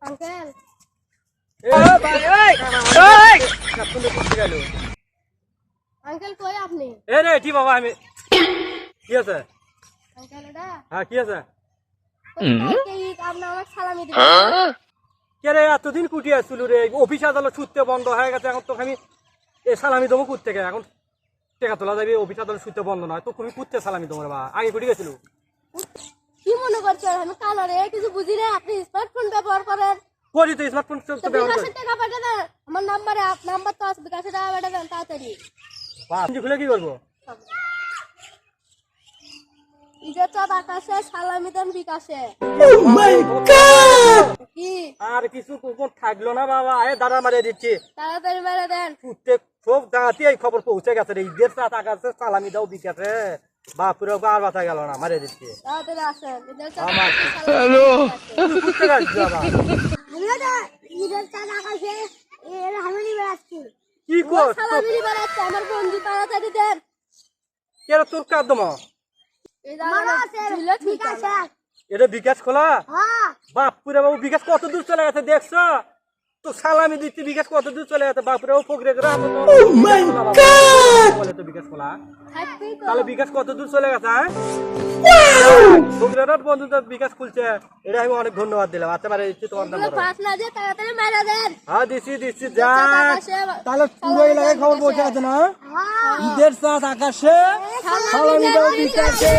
Uncle uncle কই আপনি? এ রে কি বাবা আমি কি আছে? আঙ্কেল এটা হ্যাঁ কি আছে? কালকে ঈদ আপনি আমাকে সালামি দিবেন। কে রে এতদিন কুটি আসছিল রে, অফিস আদালত ছুটতে বন্ধ হয়ে গেছে, এখন তোকে আমি এ সালামি দেবো কুট থেকে, এখন টেকা তোলা যাবে, অফিস আদালত ছুটতে বন্ধ নয় তো তুমি কুটতে সালামি দেবো রে বা, আগে কুটি গেছিল। কি মনে করছেন আমি কালো রে? কিছু বুঝি না। আপনি স্মার্টফোন ব্যবহার করেন। করি তো স্মার্টফোন তো ব্যবহার বিকাশের করি। টাকা পাঠিয়ে দেন আমার নাম্বারে। নাম্বার তো আছে, বিকাশের টাকা পাঠিয়ে দেন তাড়াতাড়ি। খুলে কি করবো? ঈদের চাঁদ আকাশে, সালামি দেন বিকাশে। কি আর কিছু কুকুর থাকলো না বাবা, এ দাঁড়া মারিয়ে দিচ্ছি। তাড়াতাড়ি মেরে দেন। প্রত্যেক সব জায়গাতে এই খবর পৌঁছে গেছে রে, ঈদের চাঁদ আকাশে সালামি দাও বিকাশে। বাপুরে আর বাতা গেল না, মারিয়ে দিচ্ছি। তাড়াতাড়ি আসেন। ঈদের চাঁদ আমার আকাশে কুটতে গেছি বাবা। ঈদের চাঁদ আকাশে এর হামিনি বেড়াচ্ছি। কি কর সালামি বেড়াচ্ছে আমার বন্ধু, তাড়াতাড়ি দেন। কে রে তোর কাদম? এই জায়গাটা ঠিক আছে। এটা বিকাশ খোলা? বাপুরে বাবু বিকাশ কত দূর চলে গেছে দেখছো তো? সালামি দিচ্ছি, বিকাশ কত দূর চলে গেছে বাপুরে বাবু, ফকরে বলে তো বিকাশ খোলা। থাকবেই তো। তাহলে বিকাশ কত দূর চলে গেছে? হ্যাঁ ফকরের বন্ধু তো বিকাশ খুলছে, এটা আমি অনেক ধন্যবাদ দিলাম। আচ্ছা মারে দিচ্ছি তোমার এগুলো নাম্বার। পাস না দিয়ে তাড়াতাড়ি মেরে দেন। হ্যাঁ দিচ্ছি যা। আকাশে তাহলে পুরো এলাকায় খবর পৌঁছে গেছে না? ঈদের চাঁদ আকাশে, সালামি দাও বিকাশে।